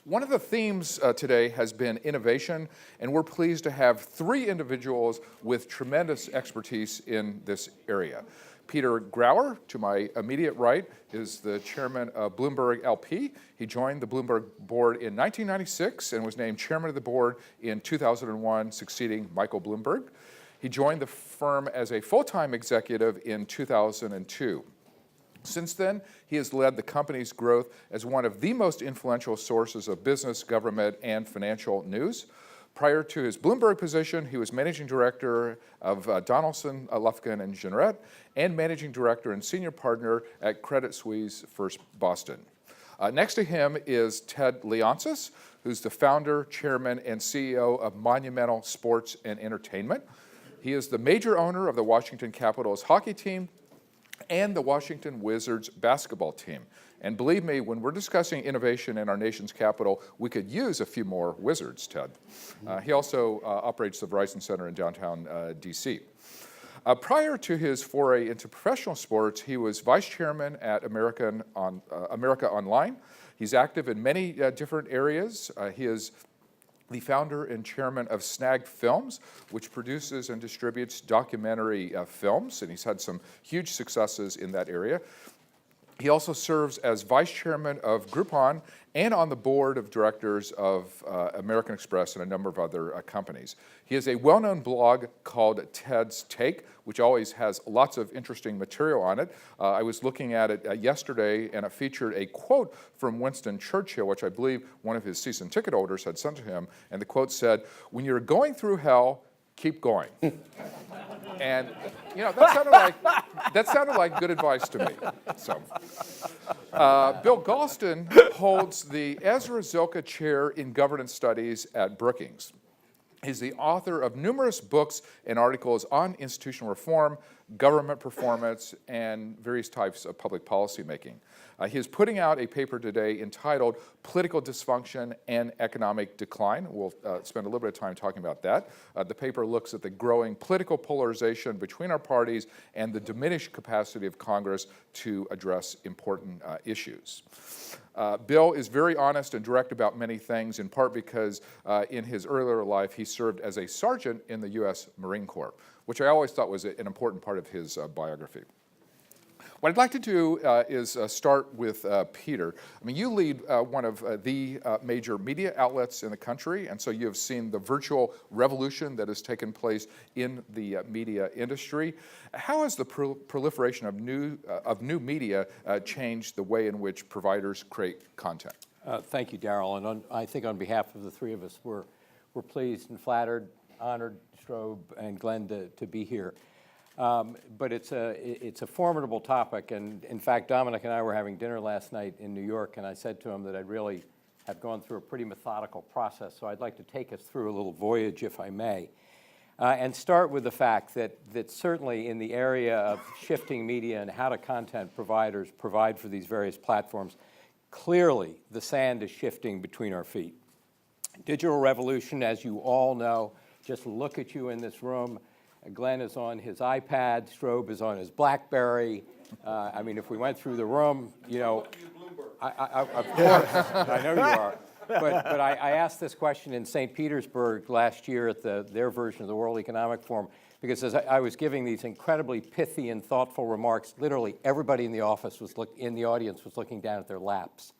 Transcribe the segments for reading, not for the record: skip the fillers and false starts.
One of the themes today has been innovation, and we're pleased to have three individuals with tremendous expertise in this area. Peter Grauer, to my immediate right, is the chairman of Bloomberg L.P. He joined the Bloomberg board in 1996 and was named chairman of the board in 2001, succeeding Michael Bloomberg. He joined the firm as a full-time executive in 2002. Since then, he has led the company's growth as one of the most influential sources of business, government, and financial news. Prior to his Bloomberg position, he was managing director of Donaldson, Lufkin, and Jeanneret, and managing director and senior partner at Credit Suisse First Boston. Next to him is Ted Leonsis, who's the founder, chairman, and CEO of Monumental Sports and Entertainment. He is the major owner of the Washington Capitals hockey team and the Washington Wizards basketball team. And believe me, when we're discussing innovation in our nation's capital, we could use a few more Wizards, Ted. He also operates the Verizon Center in downtown DC. Prior to his foray into professional sports, he was vice chairman at America Online. He's active in many different areas. He is the founder and chairman of Snag Films, which produces and distributes documentary films, and he's had some huge successes in that area. He also serves as vice chairman of Groupon and on the board of directors of American Express and a number of other companies. He has a well-known blog called Ted's Take, which always has lots of interesting material on it. I was looking at it yesterday, and it featured a quote from Winston Churchill, which I believe one of his season ticket holders had sent to him, and the quote said, "When you're going through hell, keep going." And you know, that sounded like good advice to me. So, Bill Galston holds the Ezra Zilka Chair in Governance Studies at Brookings. He's the author of numerous books and articles on institutional reform, government performance, and various types of public policy making. He is putting out a paper today entitled Political Dysfunction and Economic Decline. We'll spend a little bit of time talking about that. The paper looks at the growing political polarization between our parties and the diminished capacity of Congress to address important issues. Bill is very honest and direct about many things, in part because in his earlier life he served as a sergeant in the U.S. Marine Corps, which I always thought was an important part of his biography. What I'd like to do is start with Peter. I mean, you lead one of the major media outlets in the country, and so you have seen the virtual revolution that has taken place in the media industry. How has the proliferation of new media changed the way in which providers create content? Thank you, Darrell. And I think on behalf of the three of us, we're pleased and flattered, honored, Strobe and Glenn, to be here. But it's a formidable topic, and in fact, Dominic and I were having dinner last night in New York, and I said to him that I'd really have gone through a pretty methodical process, so I'd like to take us through a little voyage, if I may, and start with the fact that certainly in the area of shifting media and how do content providers provide for these various platforms, clearly the sand is shifting between our feet. Digital revolution, as you all know, just look at you in this room. Glenn is on his iPad, Strobe is on his BlackBerry. I mean, if we went through the room, you know, of course, I know you are. But I asked this question in St. Petersburg last year at their version of the World Economic Forum, because as I was giving these incredibly pithy and thoughtful remarks, literally everybody in the audience was looking down at their laps.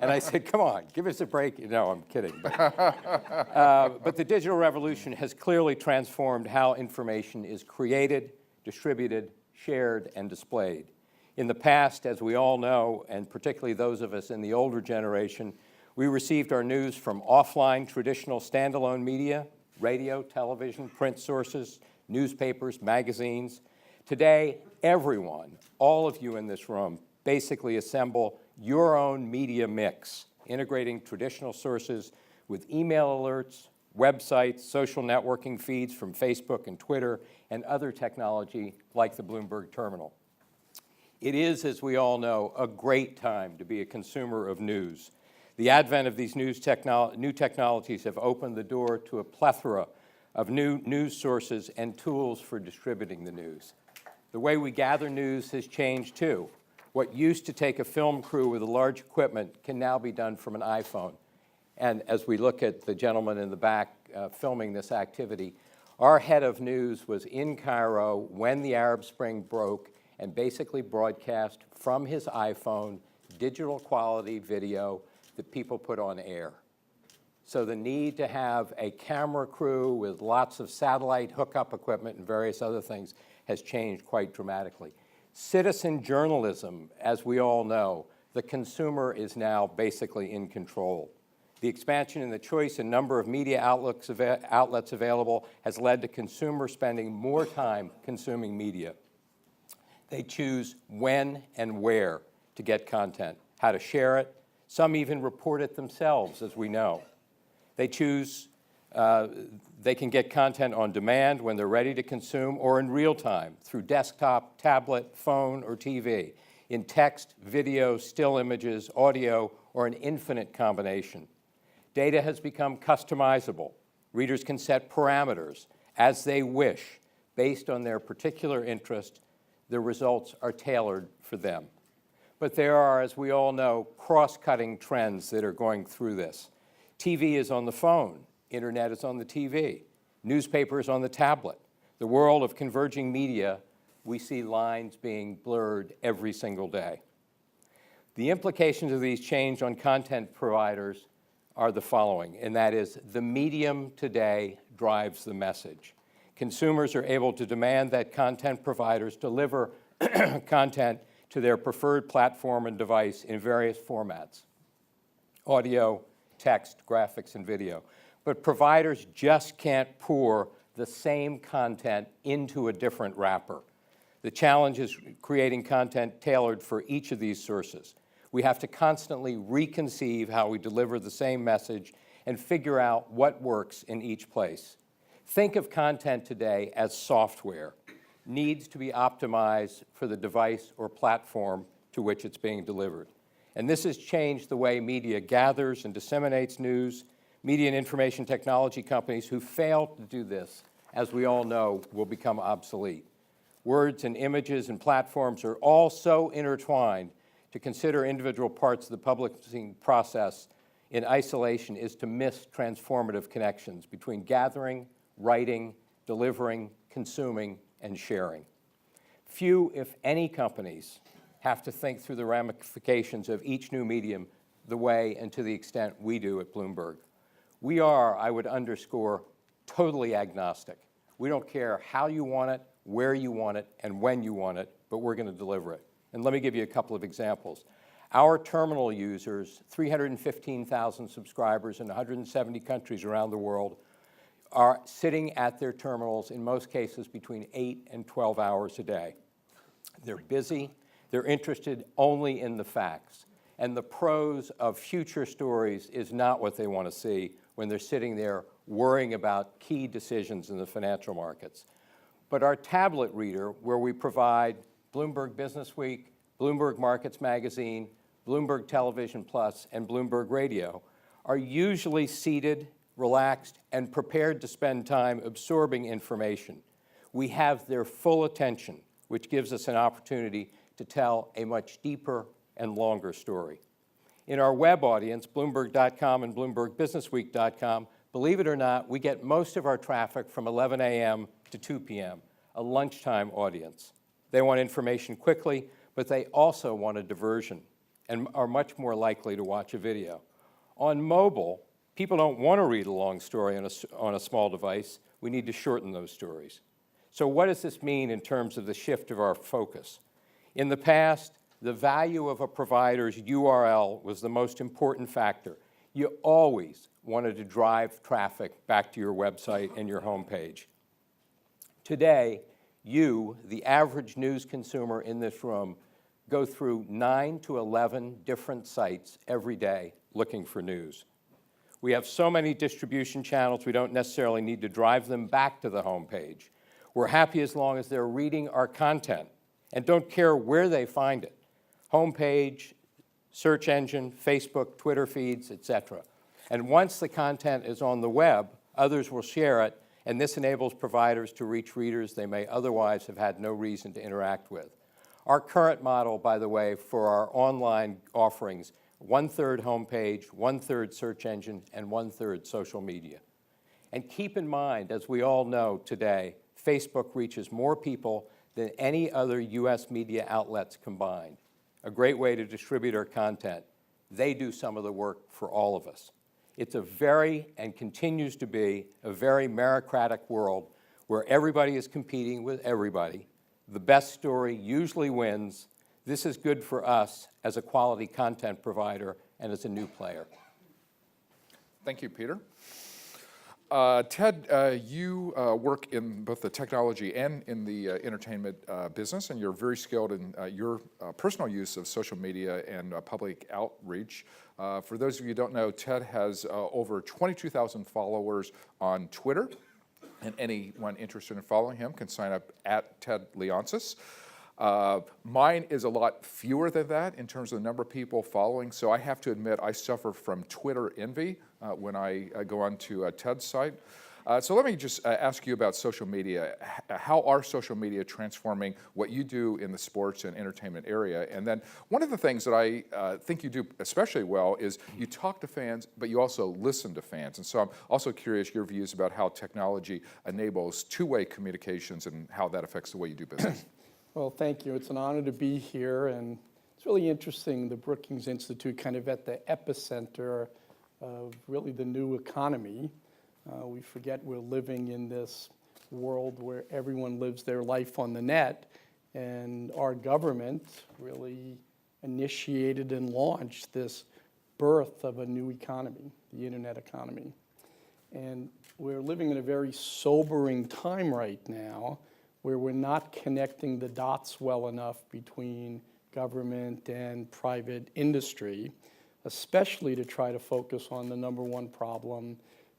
And I said, come on, give us a break. No, I'm kidding. But the digital revolution has clearly transformed how information is created, distributed, shared, and displayed. In the past, as we all know, and particularly those of us in the older generation, we received our news from offline traditional standalone media, radio, television, print sources, newspapers, magazines. Today, everyone, all of you in this room, basically assemble your own media mix, integrating traditional sources with email alerts, websites, social networking feeds from Facebook and Twitter, and other technology like the Bloomberg terminal. It is, as we all know, a great time to be a consumer of news. The advent of these new technologies have opened the door to a plethora of new news sources and tools for distributing the news. The way we gather news has changed too. What used to take a film crew with a large equipment can now be done from an iPhone. And as we look at the gentleman in the back filming this activity, our head of news was in Cairo when the Arab Spring broke and basically broadcast from his iPhone digital quality video that people put on air. So the need to have a camera crew with lots of satellite hookup equipment and various other things has changed quite dramatically. Citizen journalism, as we all know, the consumer is now basically in control. The expansion in the choice and number of media outlets available has led to consumers spending more time consuming media. They choose when and where to get content, how to share it. Some even report it themselves, as we know. They choose, they can get content on demand when they're ready to consume or in real time through desktop, tablet, phone, or TV, in text, video, still images, audio, or an infinite combination. Data has become customizable. Readers can set parameters as they wish based on their particular interest. The results are tailored for them. But there are, as we all know, cross-cutting trends that are going through this. TV is on the phone, internet is on the TV, newspaper is on the tablet. The world of converging media, we see lines being blurred every single day. The implications of these change on content providers are the following, and that is the medium today drives the message. Consumers are able to demand that content providers deliver content to their preferred platform and device in various formats: audio, text, graphics, and video. But providers just can't pour the same content into a different wrapper. The challenge is creating content tailored for each of these sources. We have to constantly reconceive how we deliver the same message and figure out what works in each place. Think of content today as software, needs to be optimized for the device or platform to which it's being delivered. And this has changed the way media gathers and disseminates news. Media and information technology companies who fail to do this, as we all know, will become obsolete. Words and images and platforms are all so intertwined. To consider individual parts of the publishing process in isolation is to miss transformative connections between gathering, writing, delivering, consuming, and sharing. Few, if any, companies have to think through the ramifications of each new medium the way and to the extent we do at Bloomberg. We are, I would underscore, totally agnostic. We don't care how you want it, where you want it, and when you want it, but we're going to deliver it. And let me give you a couple of examples. Our terminal users, 315,000 subscribers in 170 countries around the world, are sitting at their terminals, in most cases, between 8 and 12 hours a day. They're busy. They're interested only in the facts. And the prose of future stories is not what they want to see when they're sitting there worrying about key decisions in the financial markets. But our tablet reader, where we provide Bloomberg Businessweek, Bloomberg Markets Magazine, Bloomberg Television Plus, and Bloomberg Radio, are usually seated, relaxed, and prepared to spend time absorbing information. We have their full attention, which gives us an opportunity to tell a much deeper and longer story. In our web audience, Bloomberg.com and BloombergBusinessweek.com, believe it or not, we get most of our traffic from 11 a.m. to 2 p.m., a lunchtime audience. They want information quickly, but they also want a diversion and are much more likely to watch a video. On mobile, people don't want to read a long story on a small device. We need to shorten those stories. So what does this mean in terms of the shift of our focus? In the past, the value of a provider's URL was the most important factor. You always wanted to drive traffic back to your website and your homepage. Today, you, the average news consumer in this room, go through 9 to 11 different sites every day looking for news. We have so many distribution channels, we don't necessarily need to drive them back to the homepage. We're happy as long as they're reading our content and don't care where they find it. Homepage, search engine, Facebook, Twitter feeds, etc. And once the content is on the web, others will share it, and this enables providers to reach readers they may otherwise have had no reason to interact with. Our current model, by the way, for our online offerings, 1/3 homepage, 1/3 search engine, and 1/3 social media. And keep in mind, as we all know today, Facebook reaches more people than any other US media outlets combined. A great way to distribute our content. They do some of the work for all of us. It's a very, and continues to be, a very meritocratic world where everybody is competing with everybody. The best story usually wins. This is good for us as a quality content provider and as a new player. Thank you, Peter. Ted, you work in both the technology and in the entertainment business, and you're very skilled in your personal use of social media and public outreach. For those of you who don't know, Ted has over 22,000 followers on Twitter, and anyone interested in following him can sign up at Ted Leonsis. Mine is a lot fewer than that in terms of the number of people following, so I have to admit I suffer from Twitter envy when I go onto Ted's site. So let me just ask you about social media. How are social media transforming what you do in the sports and entertainment area? And then one of the things that I think you do especially well is you talk to fans, but you also listen to fans. And so I'm also curious your views about how technology enables two-way communications and how that affects the way you do business. Well, thank you. It's an honor to be here, and it's really interesting, the Brookings Institute kind of at the epicenter of really the new economy. We forget we're living in this world where everyone lives their life on the net, and our government really initiated and launched this birth of a new economy, the internet economy. And we're living in a very sobering time right now where we're not connecting the dots well enough between government and private industry, especially to try to focus on the number one problem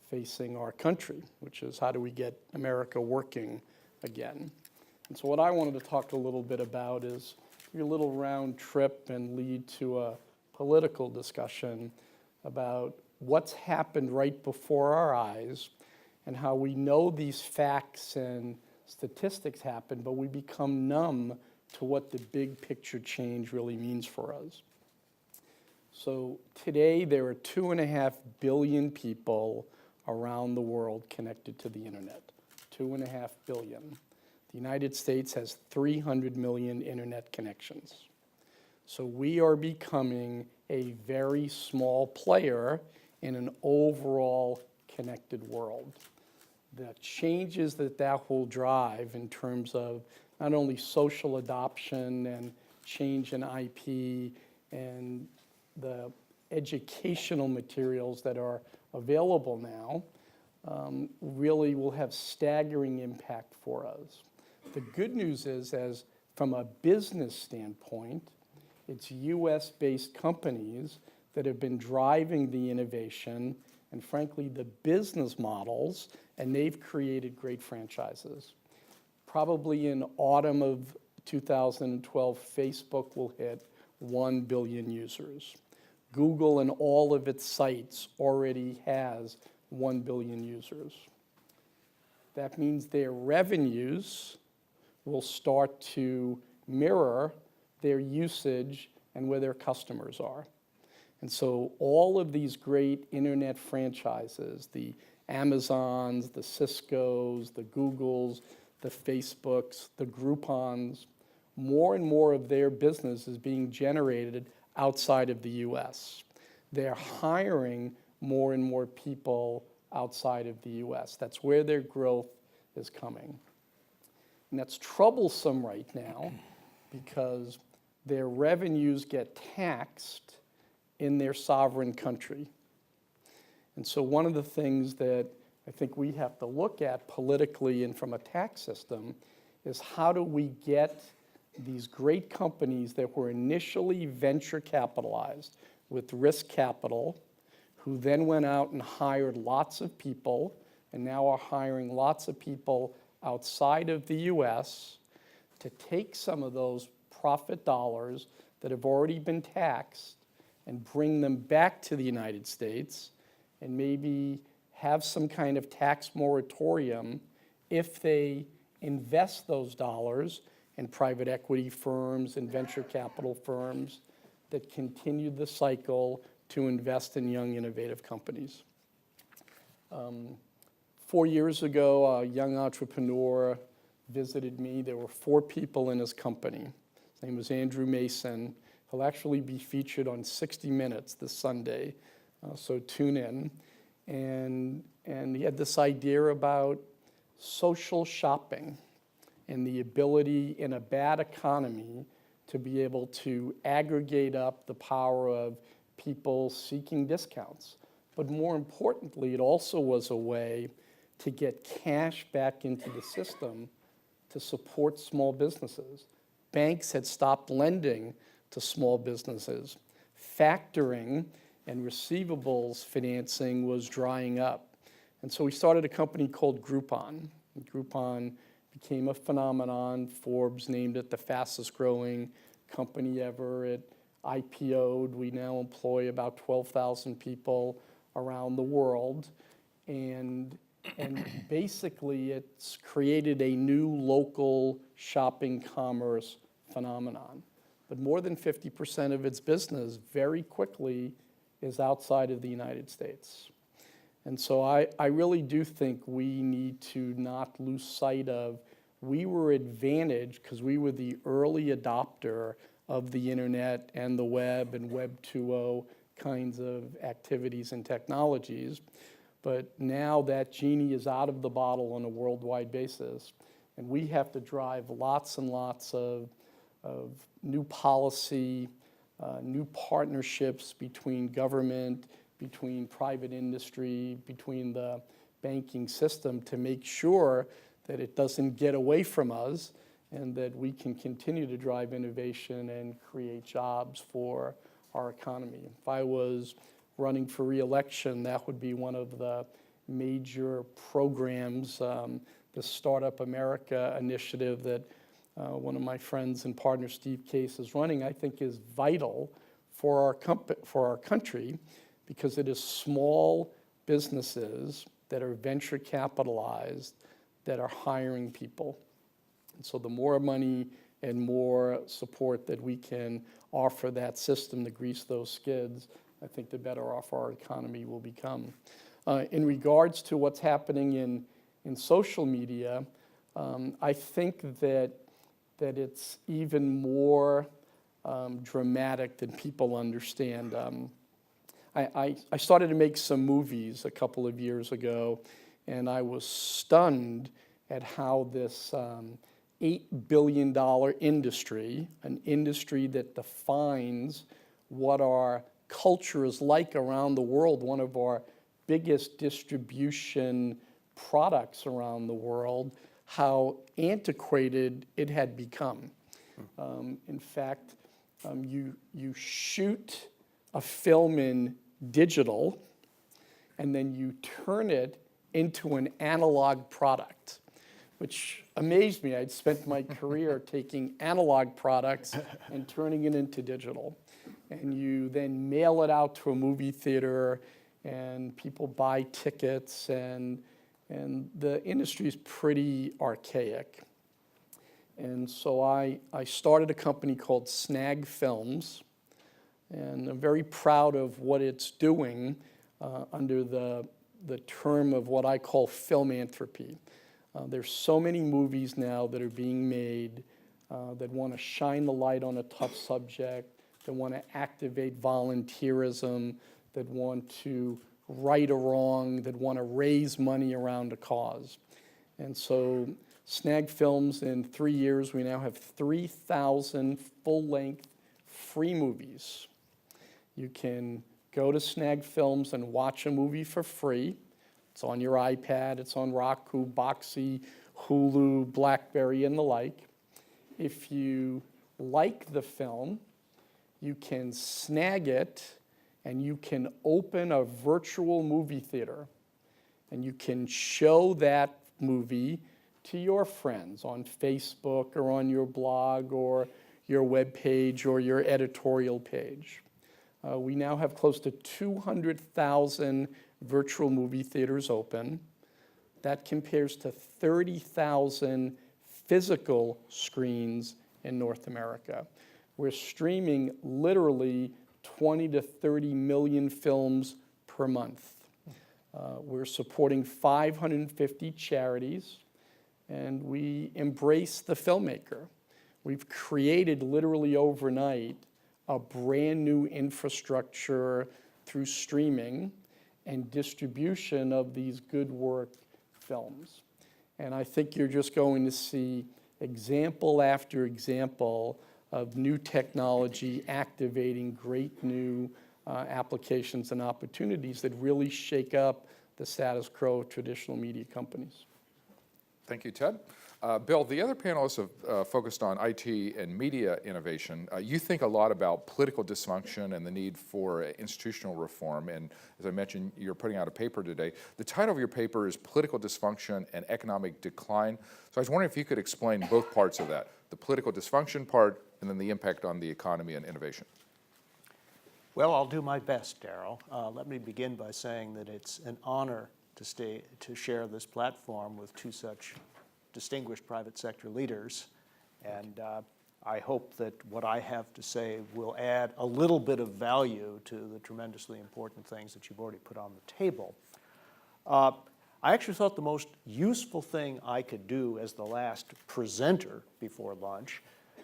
facing our country, which is how do we get America working again. And so what I wanted to talk a little bit about is a little round trip and lead to a political discussion about what's happened right before our eyes and how we know these facts and statistics happen, but we become numb to what the big picture change really means for us. So today there are 2.5 billion people around the world connected to the internet. 2.5 billion. The United States has 300 million internet connections. So we are becoming a very small player in an overall connected world. The changes that will drive in terms of not only social adoption and change in IP and the educational materials that are available now really will have staggering impact for us. The good news is, as from a business standpoint, it's US-based companies that have been driving the innovation and frankly the business models, and they've created great franchises. Probably in autumn of 2012, Facebook will hit 1 billion users. Google and all of its sites already has 1 billion users. That means their revenues will start to mirror their usage and where their customers are. And so all of these great internet franchises, the Amazons, the Ciscos, the Googles, the Facebooks, the Groupons, more and more of their business is being generated outside of the US. They're hiring more and more people outside of the US. That's where their growth is coming. And that's troublesome right now because their revenues get taxed in their sovereign country. And so one of the things that I think we have to look at politically and from a tax system is how do we get these great companies that were initially venture capitalized with risk capital, who then went out and hired lots of people and now are hiring lots of people outside of the US to take some of those profit dollars that have already been taxed and bring them back to the United States and maybe have some kind of tax moratorium if they invest those dollars and private equity firms and venture capital firms that continued the cycle to invest in young, innovative companies. 4 years ago, a young entrepreneur visited me. There were 4 people in his company. His name was Andrew Mason. He'll actually be featured on 60 Minutes this Sunday, so tune in. And he had this idea about social shopping and the ability in a bad economy to be able to aggregate up the power of people seeking discounts. But more importantly, it also was a way to get cash back into the system to support small businesses. Banks had stopped lending to small businesses. Factoring and receivables financing was drying up. And so we started a company called Groupon. Groupon became a phenomenon. Forbes named it the fastest growing company ever. It IPO'd. We now employ about 12,000 people around the world. And basically it's created a new local shopping commerce phenomenon. But more than 50% of its business very quickly is outside of the United States. And so I really do think we need to not lose sight of, we were advantaged because we were the early adopter of the internet and the web and Web 2.0 kinds of activities and technologies. But now that genie is out of the bottle on a worldwide basis, and we have to drive lots and lots of new policy, new partnerships between government, between private industry, between the banking system to make sure that it doesn't get away from us and that we can continue to drive innovation and create jobs for our economy. If I was running for re-election, that would be one of the major programs, the Startup America initiative that one of my friends and partner Steve Case is running, I think is vital for our country because it is small businesses that are venture capitalized that are hiring people. And so the more money and more support that we can offer that system to grease those skids, I think the better off our economy will become. In regards to what's happening in social media, I think that it's even more dramatic than people understand. I started to make some movies a couple of years ago, and I was stunned at how this $8 billion industry, an industry that defines what our culture is like around the world, one of our biggest distribution products around the world, how antiquated it had become. In fact, you shoot a film in digital, and then you turn it into an analog product, which amazed me. I'd spent my career taking analog products and turning it into digital. And you then mail it out to a movie theater, and people buy tickets, and the industry is pretty archaic. And so I started a company called Snag Films, and I'm very proud of what it's doing under the term of what I call filmanthropy. There's so many movies now that are being made that want to shine the light on a tough subject, that want to activate volunteerism, that want to right a wrong, that want to raise money around a cause. And so Snag Films, in 3 years, we now have 3,000 full-length free movies. You can go to Snag Films and watch a movie for free. It's on your iPad, it's on Roku, Boxy, Hulu, BlackBerry, and the like. If you like the film, you can snag it and you can open a virtual movie theater and you can show that movie to your friends on Facebook or on your blog or your web page or your editorial page. We now have close to 200,000 virtual movie theaters open. That compares to 30,000 physical screens in North America. We're streaming literally 20 to 30 million films per month. We're supporting 550 charities, and we embrace the filmmaker. We've created literally overnight a brand new infrastructure through streaming and distribution of these good work films. And I think you're just going to see example after example of new technology activating great new applications and opportunities that really shake up the status quo of traditional media companies. Thank you, Ted. Bill, the other panelists have focused on IT and media innovation. You think a lot about political dysfunction and the need for institutional reform. And as I mentioned, you're putting out a paper today. The title of your paper is Political Dysfunction and Economic Decline. So I was wondering if you could explain both parts of that, the political dysfunction part and then the impact on the economy and innovation. Well, I'll do my best, Darrell. Let me begin by saying that it's an honor to share this platform with two such distinguished private sector leaders, and I hope that what I have to say will add a little bit of value to the tremendously important things that you've already put on the table. I actually thought the most useful thing I could do as the last presenter before lunch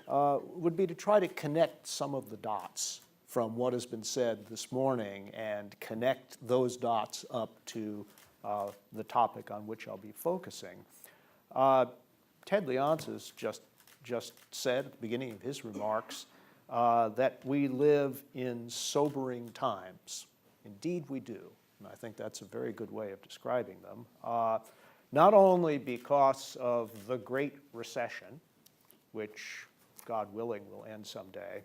would be to try to connect some of the dots from what has been said this morning and connect those dots up to the topic on which I'll be focusing. Ted Leonsis just said at the beginning of his remarks that we live in sobering times. Indeed we do, and I think that's a very good way of describing them. Not only because of the Great Recession, which, God willing, will end someday,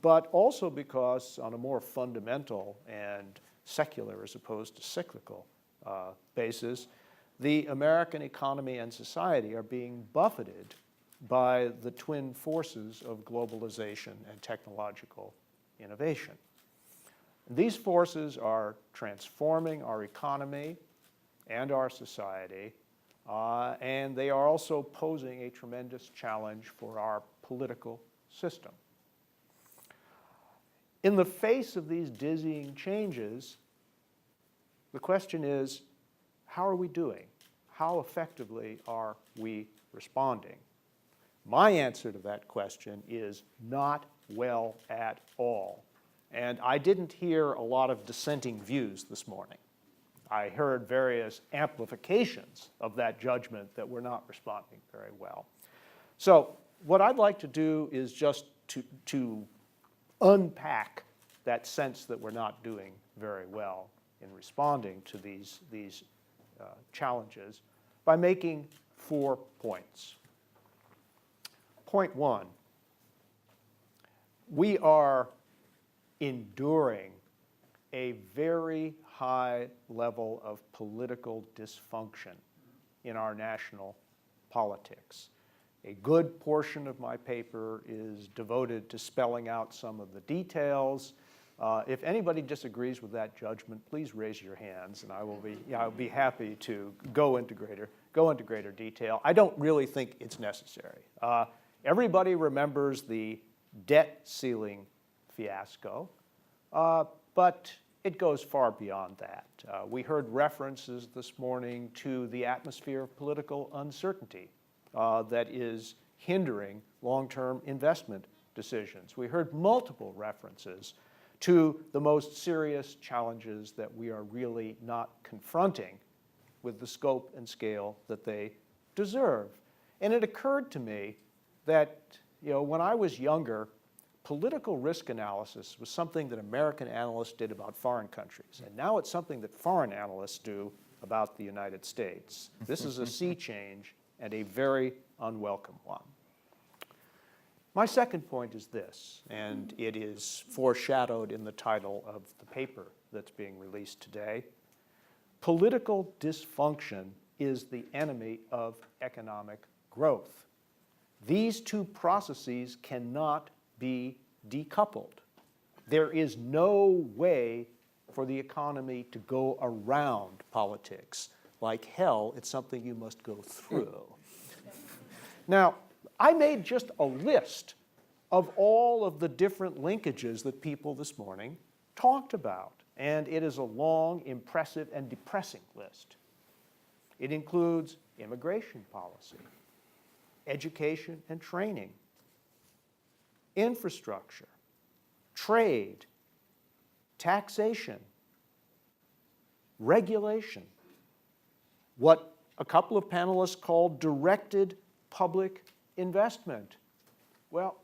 but also because on a more fundamental and secular as opposed to cyclical basis, the American economy and society are being buffeted by the twin forces of globalization and technological innovation. These forces are transforming our economy and our society, and they are also posing a tremendous challenge for our political system. In the face of these dizzying changes, the question is, how are we doing? How effectively are we responding? My answer to that question is not well at all. And I didn't hear a lot of dissenting views this morning. I heard various amplifications of that judgment that we're not responding very well. So what I'd like to do is just to unpack that sense that we're not doing very well in responding to these challenges by making 4 points. Point one, we are enduring a very high level of political dysfunction in our national politics. A good portion of my paper is devoted to spelling out some of the details. If anybody disagrees with that judgment, please raise your hands, and I'll be happy to go into greater detail. I don't really think it's necessary. Everybody remembers the debt ceiling fiasco, but it goes far beyond that. We heard references this morning to the atmosphere of political uncertainty that is hindering long-term investment decisions. We heard multiple references to the most serious challenges that we are really not confronting with the scope and scale that they deserve. And it occurred to me that, when I was younger, political risk analysis was something that American analysts did about foreign countries, and now it's something that foreign analysts do about the United States. This is a sea change and a very unwelcome one. My second point is this, and it is foreshadowed in the title of the paper that's being released today. Political dysfunction is the enemy of economic growth. These two processes cannot be decoupled. There is no way for the economy to go around politics. Like hell, it's something you must go through. Now, I made just a list of all of the different linkages that people this morning talked about, and it is a long, impressive, and depressing list. It includes immigration policy, education and training, infrastructure, trade, taxation, regulation, what a couple of panelists called directed public investment. Well,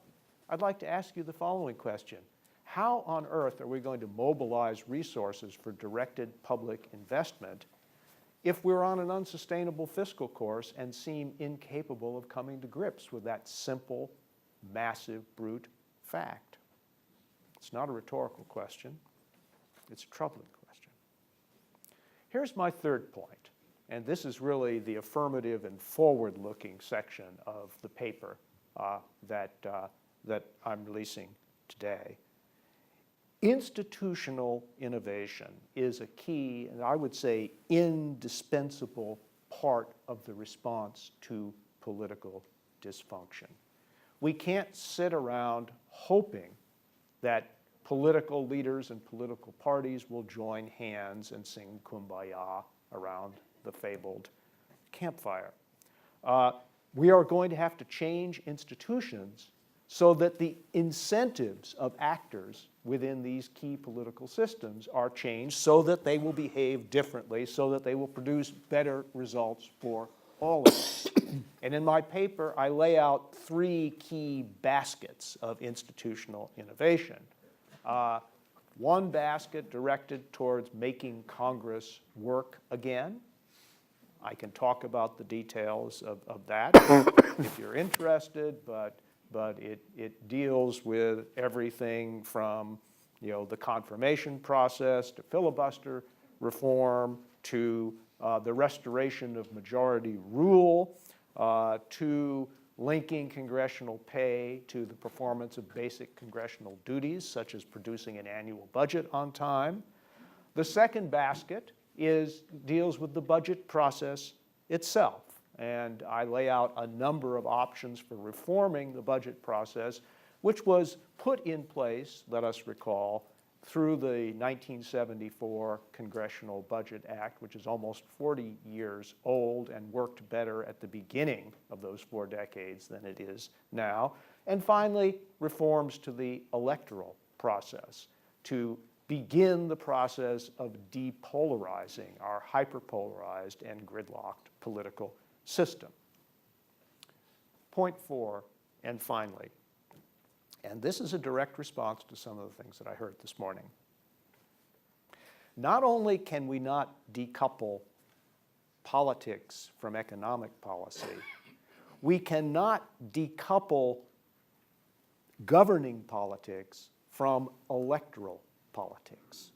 I'd like to ask you the following question. How on earth are we going to mobilize resources for directed public investment if we're on an unsustainable fiscal course and seem incapable of coming to grips with that simple, massive, brute fact? It's not a rhetorical question. It's a troubling question. Here's my third point, and this is really the affirmative and forward-looking section of the paper that I'm releasing today. Institutional innovation is a key, and I would say indispensable part of the response to political dysfunction. We can't sit around hoping that political leaders and political parties will join hands and sing Kumbaya around the fabled campfire. We are going to have to change institutions so that the incentives of actors within these key political systems are changed so that they will behave differently, so that they will produce better results for all of us. And in my paper, I lay out three key baskets of institutional innovation. One basket directed towards making Congress work again. I can talk about the details of that if you're interested, but it deals with everything from the confirmation process to filibuster reform to the restoration of majority rule to linking congressional pay to the performance of basic congressional duties, such as producing an annual budget on time. The second basket deals with the budget process itself. And I lay out a number of options for reforming the budget process, which was put in place, let us recall, through the 1974 Congressional Budget Act, which is almost 40 years old and worked better at the beginning of those 4 decades than it is now. And finally, reforms to the electoral process to begin the process of depolarizing our hyperpolarized and gridlocked political system. Point 4, and finally, and this is a direct response to some of the things that I heard this morning. Not only can we not decouple politics from economic policy, we cannot decouple governing politics from electoral politics.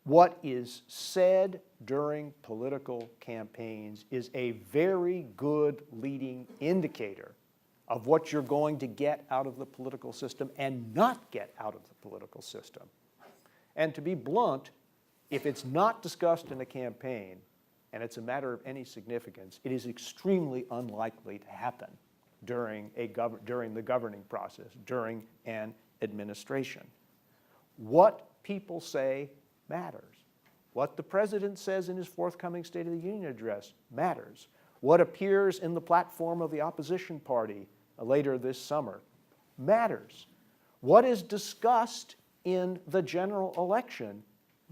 What is said during political campaigns is a very good leading indicator of what you're going to get out of the political system and not get out of the political system. And to be blunt, if it's not discussed in a campaign and it's a matter of any significance, it is extremely unlikely to happen during the governing process, during an administration. What people say matters. What the president says in his forthcoming State of the Union address matters. What appears in the platform of the opposition party later this summer matters. What is discussed in the general election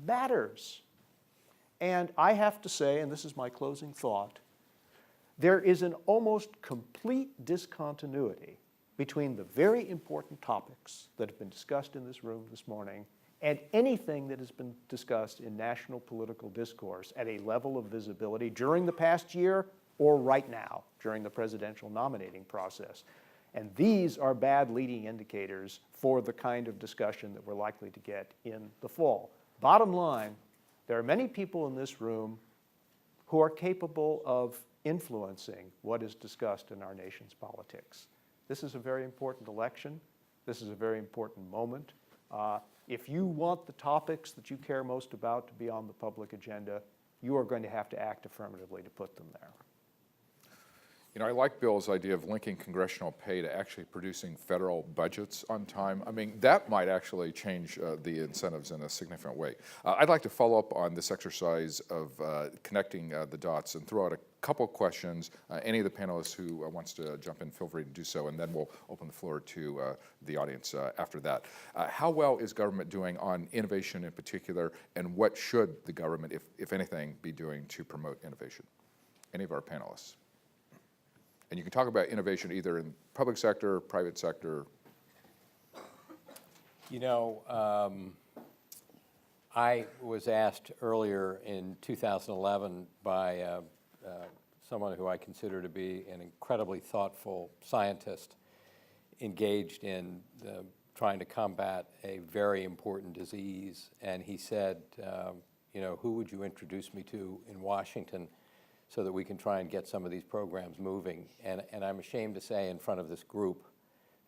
matters. And I have to say, and this is my closing thought, there is an almost complete discontinuity between the very important topics that have been discussed in this room this morning and anything that has been discussed in national political discourse at a level of visibility during the past year or right now during the presidential nominating process. And these are bad leading indicators for the kind of discussion that we're likely to get in the fall. Bottom line, there are many people in this room who are capable of influencing what is discussed in our nation's politics. This is a very important election. This is a very important moment. If you want the topics that you care most about to be on the public agenda, you are going to have to act affirmatively to put them there. You know, I like Bill's idea of linking congressional pay to actually producing federal budgets on time. I mean, that might actually change the incentives in a significant way. I'd like to follow up on this exercise of connecting the dots and throw out a couple questions. Any of the panelists who wants to jump in, feel free to do so, and then we'll open the floor to the audience after that. How well is government doing on innovation in particular, and what should the government, if anything, be doing to promote innovation? Any of our panelists? And you can talk about innovation either in public sector, private sector. You know, I was asked earlier in 2011 by someone who I consider to be an incredibly thoughtful scientist engaged in trying to combat a very important disease. And he said, you know, who would you introduce me to in Washington so that we can try and get some of these programs moving? And I'm ashamed to say in front of this group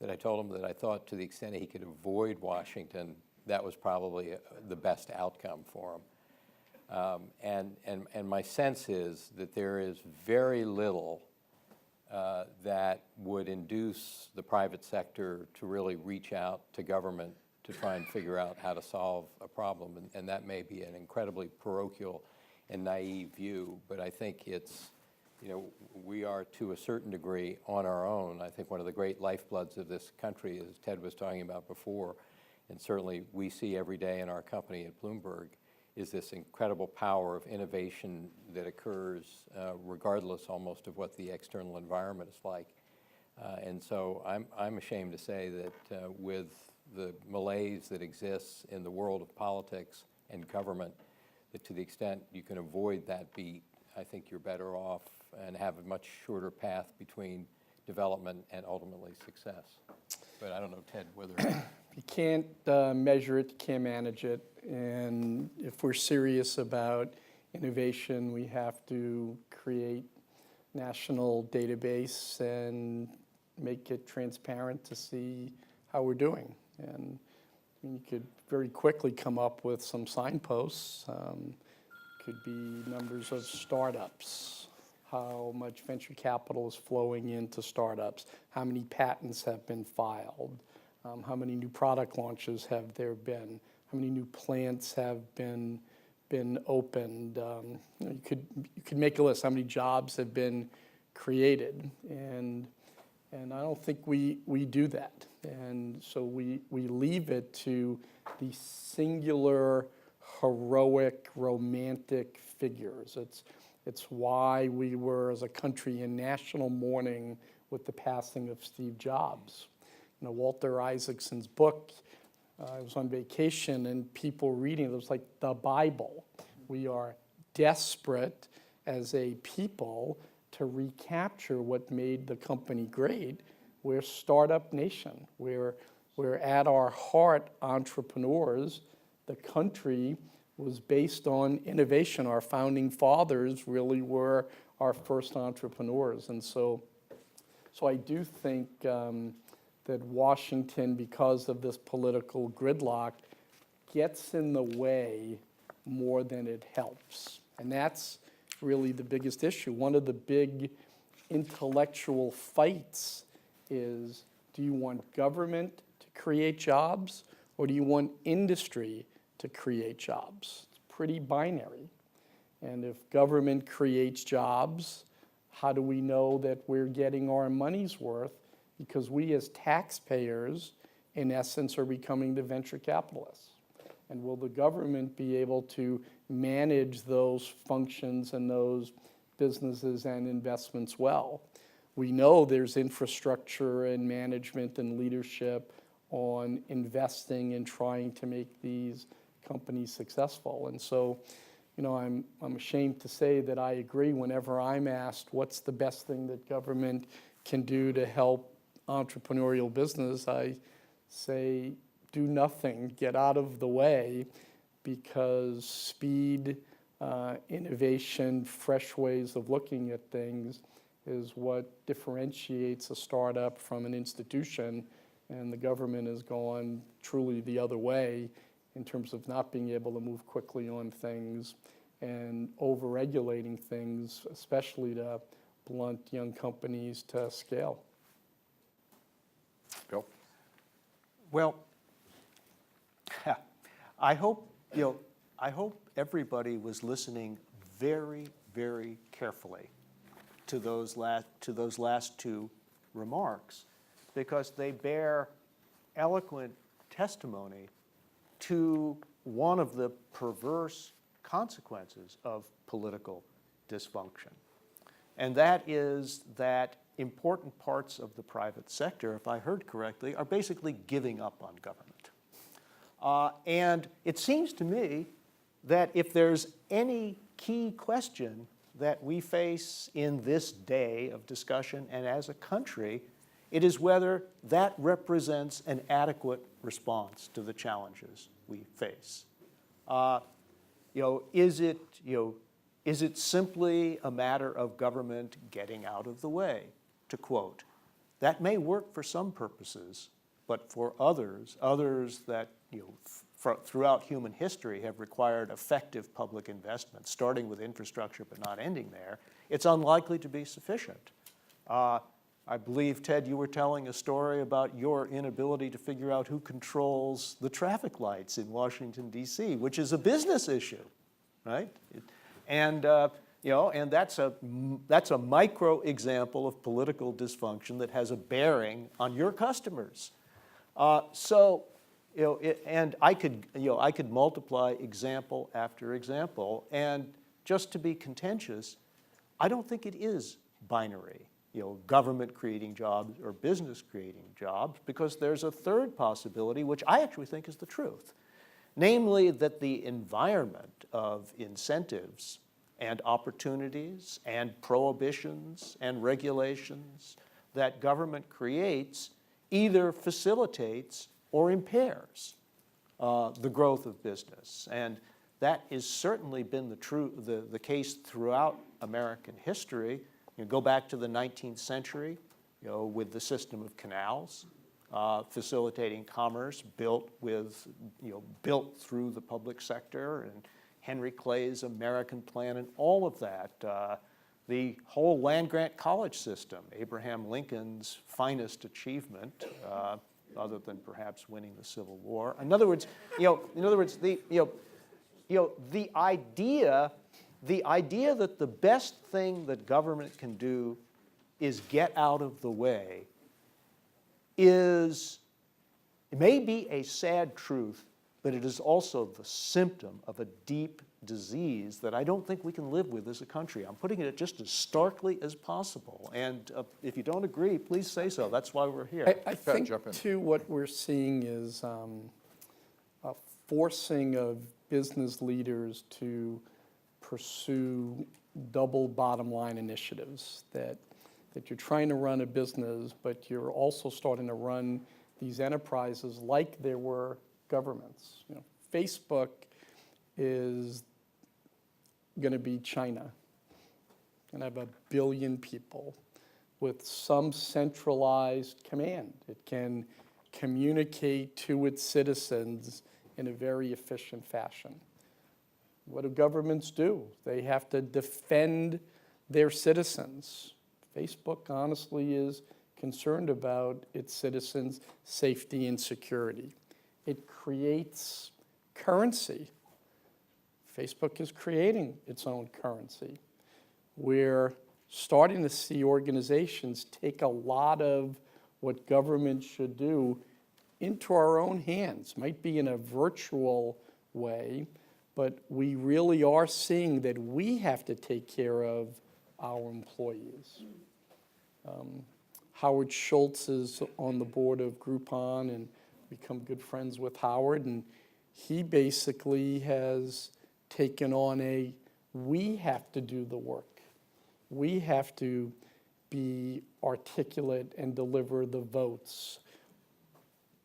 that I told him that I thought to the extent that he could avoid Washington, that was probably the best outcome for him. And my sense is that there is very little that would induce the private sector to really reach out to government to try and figure out how to solve a problem. And that may be an incredibly parochial and naive view, but I think it's, you know, we are to a certain degree on our own. I think one of the great lifebloods of this country, as Ted was talking about before, and certainly we see every day in our company at Bloomberg, is this incredible power of innovation that occurs regardless almost of what the external environment is like. And so I'm ashamed to say that with the malaise that exists in the world of politics and government, that to the extent you can avoid that beat, I think you're better off and have a much shorter path between development and ultimately success. But I don't know, Ted, whether... You can't measure it, you can't manage it, and if we're serious about innovation, we have to create national database and make it transparent to see how we're doing. And you could very quickly come up with some signposts. Could be numbers of startups, how much venture capital is flowing into startups, how many patents have been filed, how many new product launches have there been, how many new plants have been opened. You could make a list, how many jobs have been created, and I don't think we do that. And so we leave it to the singular, heroic, romantic figures. It's why we were, as a country, in national mourning with the passing of Steve Jobs. You know, Walter Isaacson's book, I was on vacation and people reading it, it was like the Bible. We are desperate as a people to recapture what made the company great. We're a startup nation. We're at our heart entrepreneurs. The country was based on innovation. Our founding fathers really were our first entrepreneurs. And so I do think that Washington, because of this political gridlock, gets in the way more than it helps. And that's really the biggest issue. One of the big intellectual fights is, do you want government to create jobs, or do you want industry to create jobs? It's pretty binary. And if government creates jobs, how do we know that we're getting our money's worth? Because we as taxpayers, in essence, are becoming the venture capitalists. And will the government be able to manage those functions and those businesses and investments well? We know there's infrastructure and management and leadership on investing and trying to make these companies successful. And so, you know, I'm ashamed to say that I agree whenever I'm asked what's the best thing that government can do to help entrepreneurial business, I say do nothing, get out of the way, because speed, innovation, fresh ways of looking at things is what differentiates a startup from an institution, and the government has gone truly the other way in terms of not being able to move quickly on things and over-regulating things, especially to blunt young companies to scale. Bill? Well, I hope everybody was listening very, very carefully to those last two remarks, because they bear eloquent testimony to one of the perverse consequences of political dysfunction. And that is that important parts of the private sector, if I heard correctly, are basically giving up on government. And it seems to me that if there's any key question that we face in this day of discussion and as a country, it is whether that represents an adequate response to the challenges we face. Is it simply a matter of government getting out of the way, to quote? That may work for some purposes, but for others that throughout human history have required effective public investment, starting with infrastructure but not ending there, it's unlikely to be sufficient. I believe, Ted, you were telling a story about your inability to figure out who controls the traffic lights in Washington, D.C., which is a business issue, right? And that's a micro example of political dysfunction that has a bearing on your customers. And I could multiply example after example. And just to be contentious, I don't think it is binary, government creating jobs or business creating jobs, because there's a third possibility, which I actually think is the truth. Namely, that the environment of incentives and opportunities and prohibitions and regulations that government creates either facilitates or impairs the growth of business. And that has certainly been the case throughout American history. Go back to the 19th century, with the system of canals, facilitating commerce built through the public sector, and Henry Clay's American Plan, and all of that. The whole land-grant college system, Abraham Lincoln's finest achievement, other than perhaps winning the Civil War. In other words, the idea that the best thing that government can do is get out of the way it may be a sad truth, but it is also the symptom of a deep disease that I don't think we can live with as a country. I'm putting it just as starkly as possible. And if you don't agree, please say so. That's why we're here. I think, too, what we're seeing is a forcing of business leaders to pursue double bottom line initiatives, that you're trying to run a business, but you're also starting to run these enterprises like there were governments. Facebook is going to be China, going to have 1 billion people with some centralized command. It can communicate to its citizens in a very efficient fashion. What do governments do? They have to defend their citizens. Facebook, honestly, is concerned about its citizens' safety and security. It creates currency. Facebook is creating its own currency. We're starting to see organizations take a lot of what government should do into our own hands. Might be in a virtual way, but we really are seeing that we have to take care of our employees. Howard Schultz is on the board of Groupon and become good friends with Howard, and he basically has taken on we have to do the work. We have to be articulate and deliver the votes.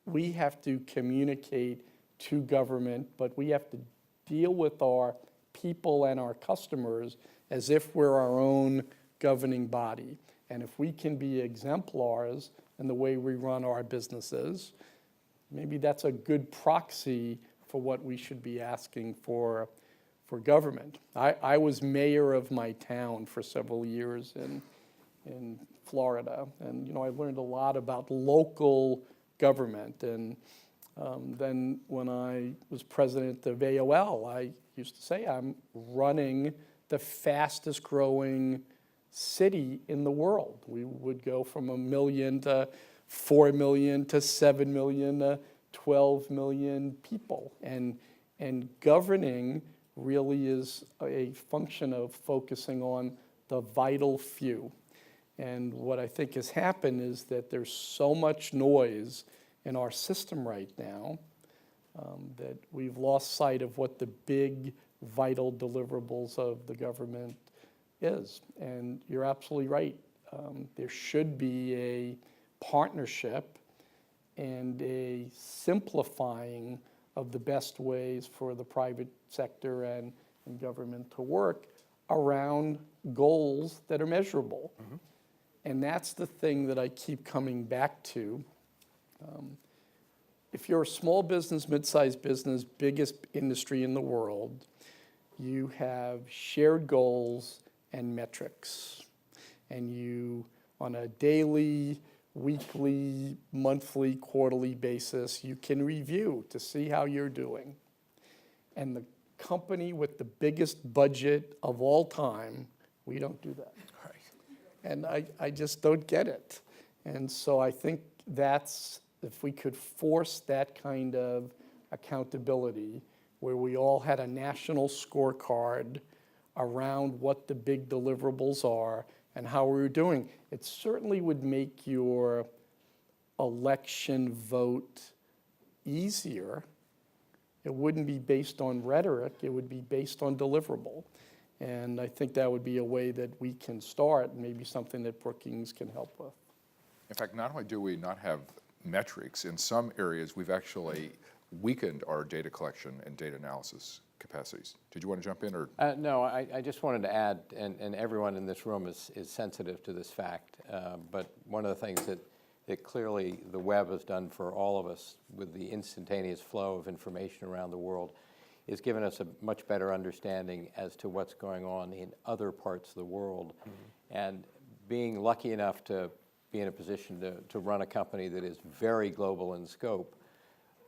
We have to communicate to government, but we have to deal with our people and our customers as if we're our own governing body. And if we can be exemplars in the way we run our businesses, maybe that's a good proxy for what we should be asking for government. I was mayor of my town for several years, and in Florida. And, I learned a lot about local government. And then when I was president of AOL, I used to say I'm running the fastest growing city in the world. We would go from 1 million to 4 million to 7 million to 12 million people. And governing really is a function of focusing on the vital few. And what I think has happened is that there's so much noise in our system right now that we've lost sight of what the big vital deliverables of the government is. And you're absolutely right. There should be a partnership and a simplifying of the best ways for the private sector and government to work around goals that are measurable. Mm-hmm. And that's the thing that I keep coming back to. If you're a small business, mid-sized business, biggest industry in the world, you have shared goals and metrics. And you, on a daily, weekly, monthly, quarterly basis, you can review to see how you're doing. And the company with the biggest budget of all time, we don't do that. Right. And I just don't get it. And so I think that's, if we could force that kind of accountability, where we all had a national scorecard around what the big deliverables are and how we were doing, it certainly would make your election vote easier. It wouldn't be based on rhetoric, it would be based on deliverable. And I think that would be a way that we can start, maybe something that Brookings can help with. In fact, not only do we not have metrics, in some areas we've actually weakened our data collection and data analysis capacities. Did you want to jump in? Or? No, I just wanted to add, and everyone in this room is sensitive to this fact, but one of the things that clearly the web has done for all of us with the instantaneous flow of information around the world is given us a much better understanding as to what's going on in other parts of the world. Mm-hmm. And being lucky enough to be in a position to run a company that is very global in scope,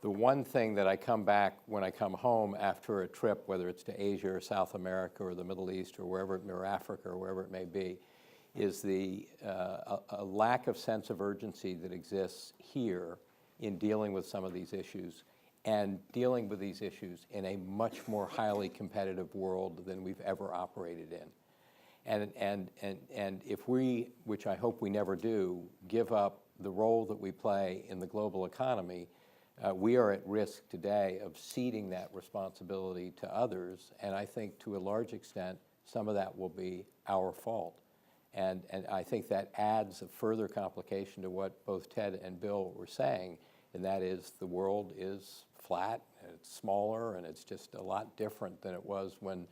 the one thing that I come back when I come home after a trip, whether it's to Asia or South America or the Middle East or wherever, or Africa or wherever it may be, is a lack of sense of urgency that exists here in dealing with some of these issues, and dealing with these issues in a much more highly competitive world than we've ever operated in. And if we, which I hope we never do, give up the role that we play in the global economy, we are at risk today of ceding that responsibility to others, and I think to a large extent some of that will be our fault. And I think that adds a further complication to what both Ted and Bill were saying, and that is the world is flat, and it's smaller, and it's just a lot different than it was when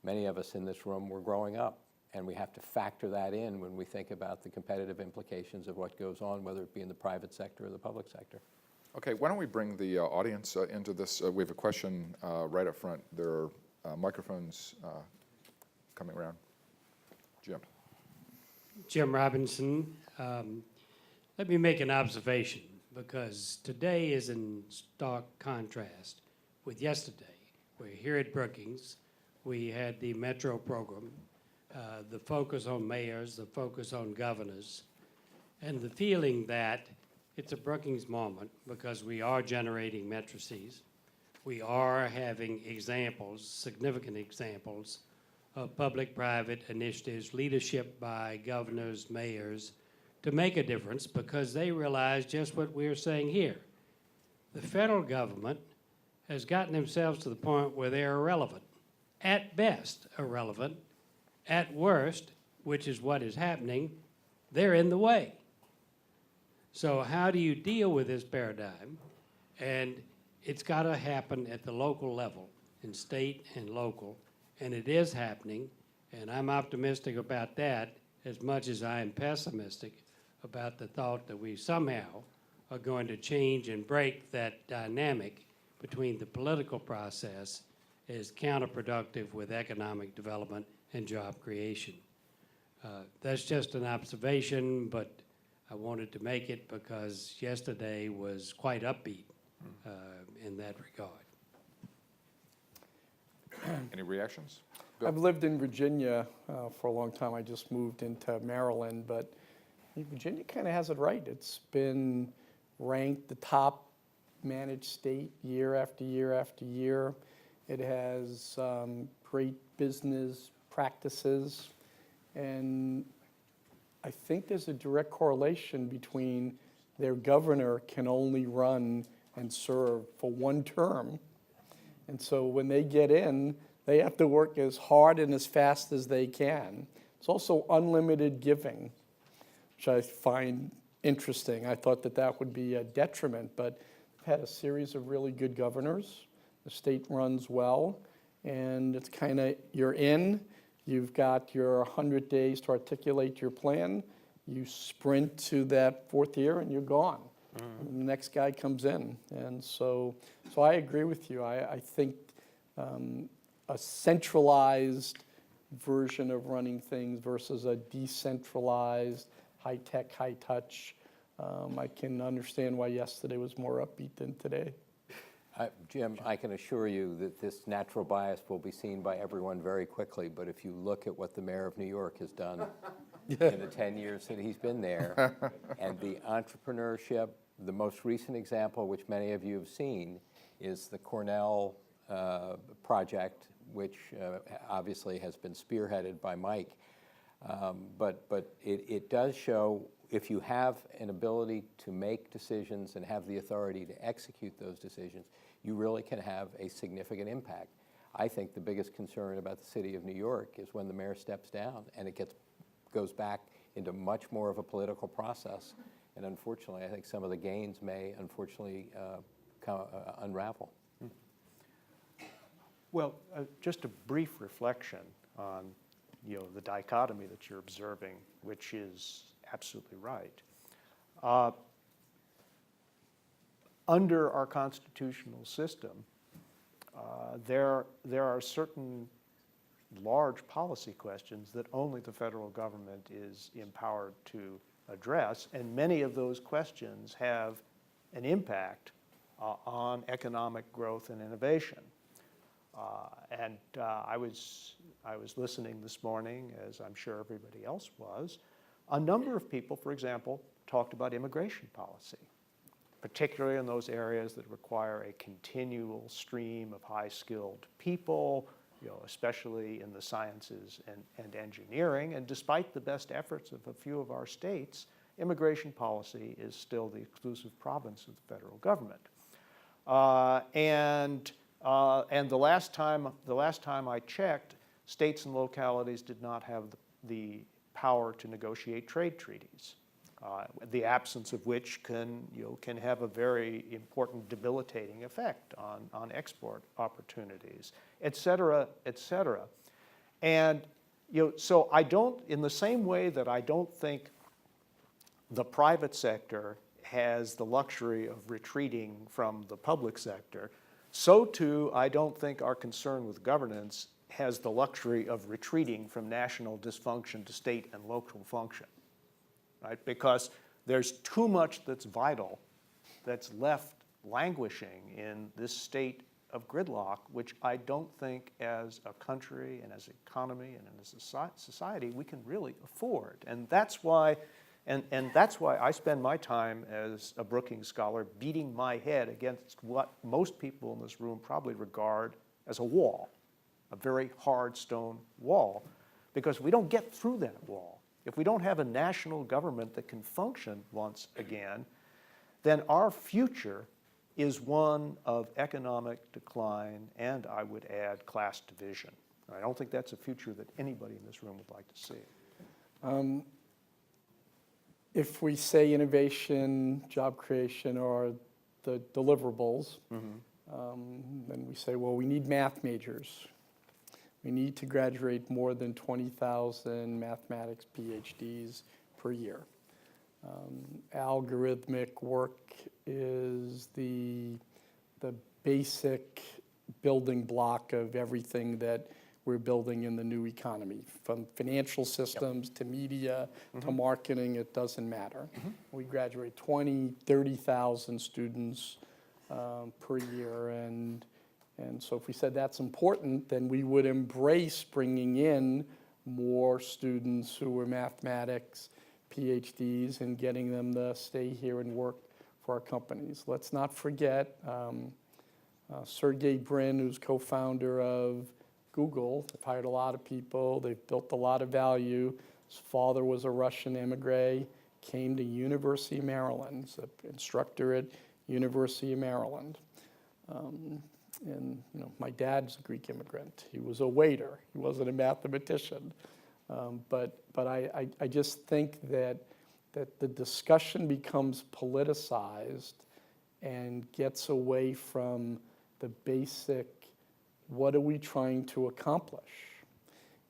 many of us in this room were growing up. And we have to factor that in when we think about the competitive implications of what goes on, whether it be in the private sector or the public sector. Okay, why don't we bring the audience into this? We have a question right up front. There are microphones coming around. Jim. Jim Robinson. Let me make an observation, because today is in stark contrast with yesterday. We're here at Brookings. We had the Metro program, the focus on mayors, the focus on governors, and the feeling that it's a Brookings moment because we are generating matrices. We are having examples, significant examples, of public-private initiatives, leadership by governors, mayors, to make a difference because they realize just what we're saying here. The federal government has gotten themselves to the point where they're irrelevant. At best, irrelevant. At worst, which is what is happening, they're in the way. So how do you deal with this paradigm? And it's got to happen at the local level, in state and local, and it is happening, and I'm optimistic about that as much as I am pessimistic about the thought that we somehow are going to change and break that dynamic between the political process as counterproductive with economic development and job creation. That's just an observation, but I wanted to make it because yesterday was quite upbeat in that regard. Any reactions? Bill? I've lived in Virginia for a long time. I just moved into Maryland, but Virginia kind of has it right. It's been ranked the top managed state year after year after year. It has great business practices, and I think there's a direct correlation between their governor can only run and serve for one term. And so when they get in, they have to work as hard and as fast as they can. It's also unlimited giving, which I find interesting. I thought that that would be a detriment, but we've had a series of really good governors. The state runs well, and it's kind of, you're in, you've got your 100 days to articulate your plan, you sprint to that fourth year, and you're gone. And the next guy comes in. And so I agree with you. I think a centralized version of running things versus a decentralized, high-tech, high-touch. I can understand why yesterday was more upbeat than today. Jim, I can assure you that this natural bias will be seen by everyone very quickly, but if you look at what the mayor of New York has done in the 10 years that he's been there, and the entrepreneurship, the most recent example, which many of you have seen, is the Cornell project, which obviously has been spearheaded by Mike. But it does show, if you have an ability to make decisions and have the authority to execute those decisions, you really can have a significant impact. I think the biggest concern about the city of New York is when the mayor steps down and it goes back into much more of a political process. And unfortunately, I think some of the gains may unfortunately unravel. Well, just a brief reflection on the dichotomy that you're observing, which is absolutely right. Under our constitutional system, there are certain large policy questions that only the federal government is empowered to address, and many of those questions have an impact on economic growth and innovation. I was listening this morning, as I'm sure everybody else was. A number of people, for example, talked about immigration policy, particularly in those areas that require a continual stream of high-skilled people, especially in the sciences and engineering. And despite the best efforts of a few of our states, immigration policy is still the exclusive province of the federal government. And the last time I checked, states and localities did not have the power to negotiate trade treaties, the absence of which can have a very important debilitating effect on export opportunities, et cetera, et cetera. And so I don't, in the same way that I don't think the private sector has the luxury of retreating from the public sector, so too I don't think our concern with governance has the luxury of retreating from national dysfunction to state and local function, right? Because there's too much that's vital that's left languishing in this state of gridlock, which I don't think as a country and as an economy and as a society we can really afford. And that's why I spend my time as a Brookings scholar beating my head against what most people in this room probably regard as a wall, a very hard stone wall, because we don't get through that wall. If we don't have a national government that can function once again, then our future is one of economic decline and, I would add, class division. I don't think that's a future that anybody in this room would like to see. If we say innovation, job creation are the deliverables, then we say, well, we need math majors. We need to graduate more than 20,000 mathematics PhDs per year. Algorithmic work is the basic building block of everything that we're building in the new economy, from financial systems to media to marketing, it doesn't matter. We graduate 20, 30,000 students per year, and so if we said that's important, then we would embrace bringing in more students who are mathematics, PhDs, and getting them to stay here and work for our companies. Let's not forget Sergey Brin, who's co-founder of Google. They've hired a lot of people. They've built a lot of value. His father was a Russian immigrant, came to University of Maryland, he's an instructor at University of Maryland. And my dad's a Greek immigrant. He was a waiter. He wasn't a mathematician. But I just think that the discussion becomes politicized and gets away from the basic, what are we trying to accomplish?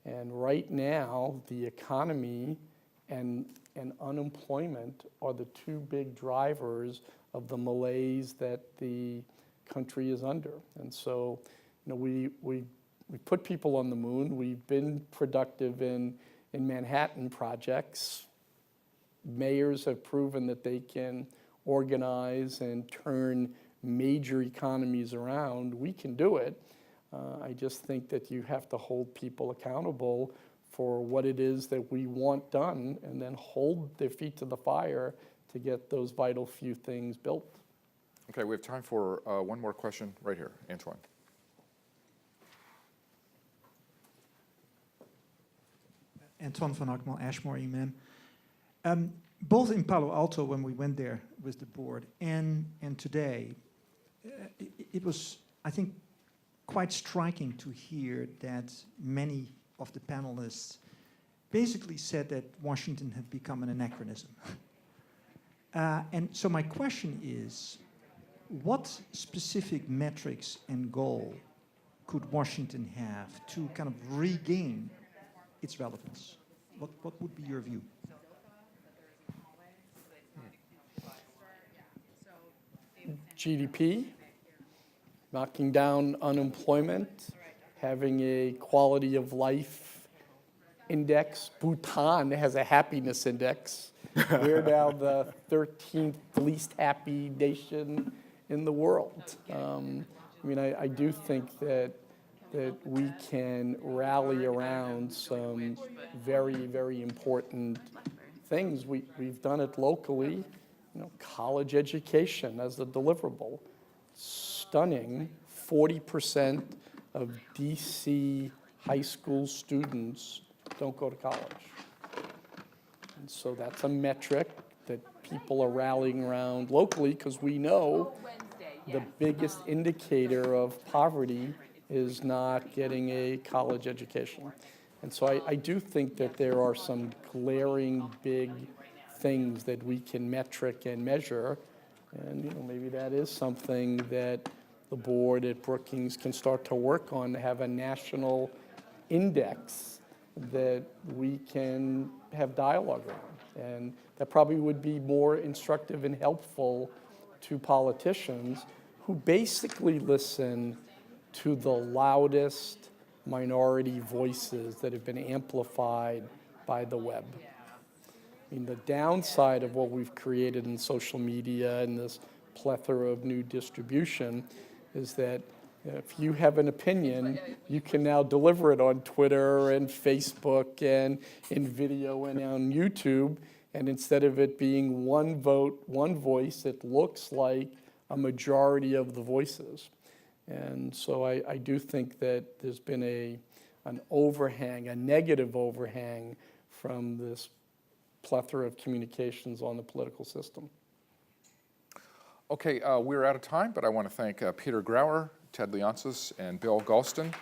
And right now, the economy and unemployment are the two big drivers of the malaise that the country is under. And so, we put people on the moon. We've been productive in Manhattan projects. Mayors have proven that they can organize and turn major economies around. We can do it. I just think that you have to hold people accountable for what it is that we want done, and then hold their feet to the fire to get those vital few things built. Okay, we have time for one more question right here. Antoine. Antoine van Akmal, Ashmore EMM. Both in Palo Alto, when we went there with the board, and today, it was, I think, quite striking to hear that many of the panelists basically said that Washington had become an anachronism. And so my question is, what specific metrics and goal could Washington have to kind of regain its relevance? What would be your view? GDP, knocking down unemployment, having a quality of life index. Bhutan has a happiness index. We're now the 13th least happy nation in the world. I do think that we can rally around some very, very important things. We've done it locally. College education as a deliverable. Stunning, 40% of DC high school students don't go to college. And so that's a metric that people are rallying around locally, because we know the biggest indicator of poverty is not getting a college education. And so I do think that there are some glaring big things that we can metric and measure, and maybe that is something that the board at Brookings can start to work on, to have a national index that we can have dialogue around. And that probably would be more instructive and helpful to politicians who basically listen to the loudest minority voices that have been amplified by the web. The downside of what we've created in social media and this plethora of new distribution is that if you have an opinion, you can now deliver it on Twitter and Facebook and in video and on YouTube. And instead of it being one vote, one voice, it looks like a majority of the voices. And so I do think that there's been an overhang, a negative overhang from this plethora of communications on the political system. Okay, we're out of time, but I want to thank Peter Grauer, Ted Leonsis, and Bill Galston